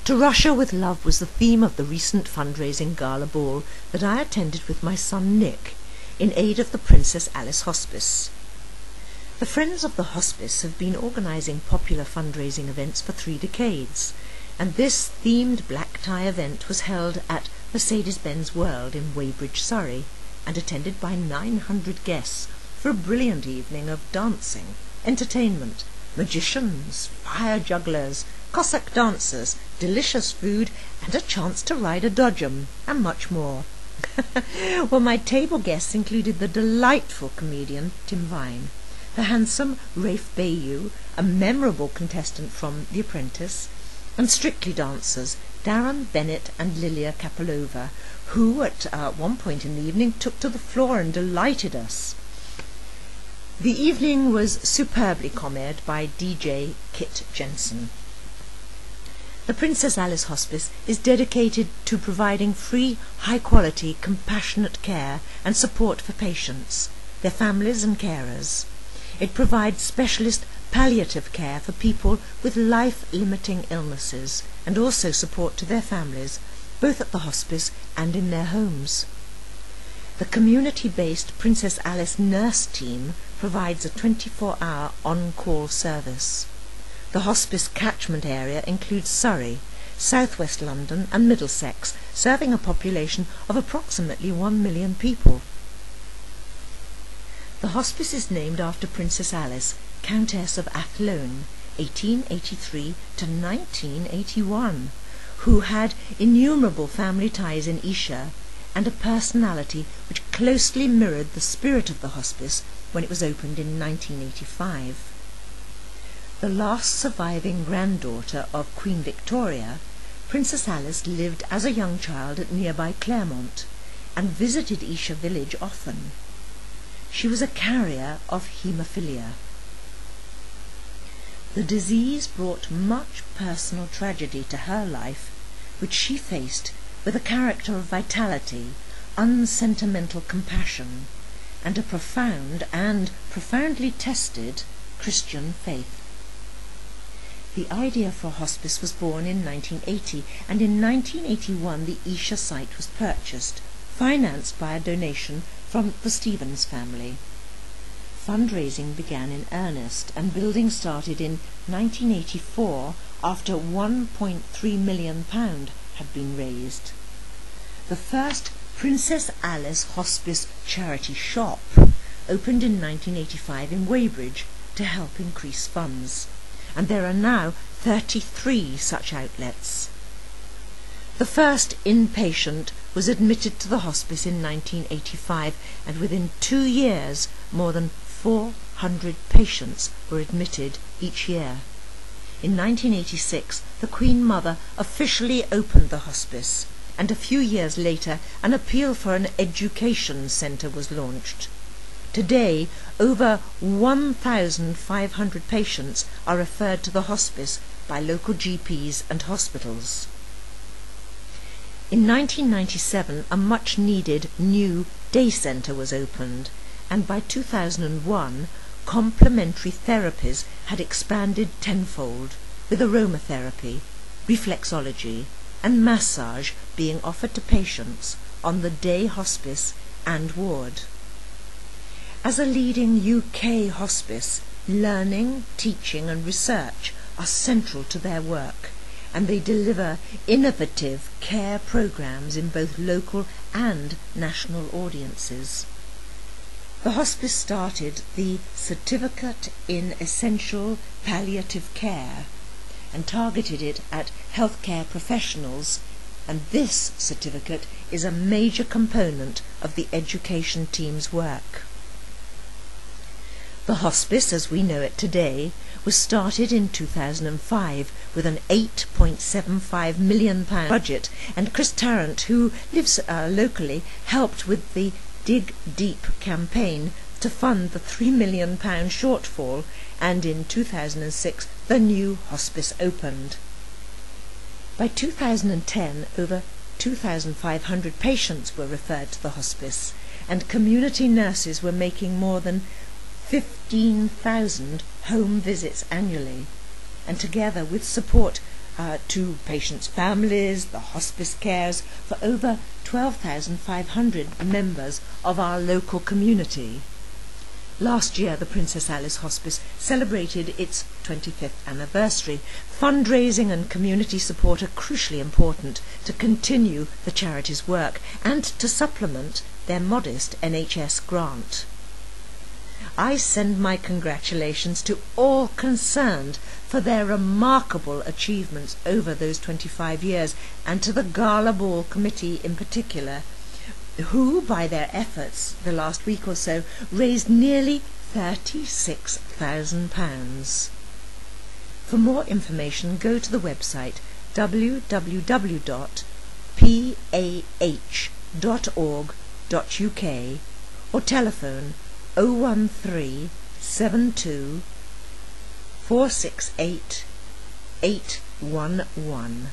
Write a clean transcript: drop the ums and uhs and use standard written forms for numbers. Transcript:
To Russia with Love was the theme of the recent fundraising gala ball that I attended with my son Nick in aid of the Princess Alice Hospice. The Friends of the Hospice have been organising popular fundraising events for 3 decades, and this themed black tie event was held at Mercedes-Benz World in Weybridge, Surrey, and attended by 900 guests for a brilliant evening of dancing, entertainment, magicians, fire jugglers, Cossack dancers, delicious food, and a chance to ride a dodgem, and much more. Well, my table guests included the delightful comedian Tim Vine, the handsome Rafe Bayou, a memorable contestant from The Apprentice, and Strictly dancers Darren Bennett and Lilia Kapilova, who at one point in the evening took to the floor and delighted us. The evening was superbly commed by DJ Kit Jensen. The Princess Alice Hospice is dedicated to providing free, high-quality, compassionate care and support for patients, their families and carers. It provides specialist palliative care for people with life-limiting illnesses and also support to their families, both at the hospice and in their homes. The community-based Princess Alice nurse team provides a 24-hour on-call service. The hospice catchment area includes Surrey, southwest London and Middlesex, serving a population of approximately 1 million people. The hospice is named after Princess Alice, Countess of Athlone, 1883 to 1981, who had innumerable family ties in Esher and a personality which closely mirrored the spirit of the hospice when it was opened in 1985. The last surviving granddaughter of Queen Victoria, Princess Alice lived as a young child at nearby Claremont and visited Esher village often. She was a carrier of haemophilia. The disease brought much personal tragedy to her life, which she faced with a character of vitality, unsentimental compassion, and a profound and profoundly tested Christian faith. The idea for a hospice was born in 1980, and in 1981 the Esher site was purchased, financed by a donation from the Stevens family. Fundraising began in earnest, and building started in 1984 after £1.3 million had been raised. The first Princess Alice Hospice charity shop opened in 1985 in Weybridge to help increase funds, and there are now 33 such outlets. The first inpatient was admitted to the hospice in 1985, and within 2 years more than 400 patients were admitted each year. In 1986 the Queen Mother officially opened the hospice, and a few years later an appeal for an education centre was launched. Today, over 1,500 patients are referred to the hospice by local GPs and hospitals. In 1997, a much-needed new day centre was opened, and by 2001, complementary therapies had expanded tenfold, with aromatherapy, reflexology, and massage being offered to patients on the day hospice and ward. As a leading UK hospice, learning, teaching and research are central to their work, and they deliver innovative care programmes in both local and national audiences. The hospice started the Certificate in Essential Palliative Care and targeted it at healthcare professionals, and this certificate is a major component of the education team's work. The hospice, as we know it today, was started in 2005 with an £8.75 million budget, and Chris Tarrant, who lives locally, helped with the Dig Deep campaign to fund the £3 million shortfall, and in 2006 the new hospice opened. By 2010 over 2,500 patients were referred to the hospice, and community nurses were making more than 15,000 home visits annually, and together with support to patients' families, the hospice cares, for over 12,500 members of our local community. Last year, the Princess Alice Hospice celebrated its 25th anniversary. Fundraising and community support are crucially important to continue the charity's work and to supplement their modest NHS grant. I send my congratulations to all concerned for their remarkable achievements over those 25 years, and to the Gala Ball Committee in particular, who, by their efforts the last week or so, raised nearly £36,000. For more information, go to the website www.pah.org.uk or telephone 013 72 468 811.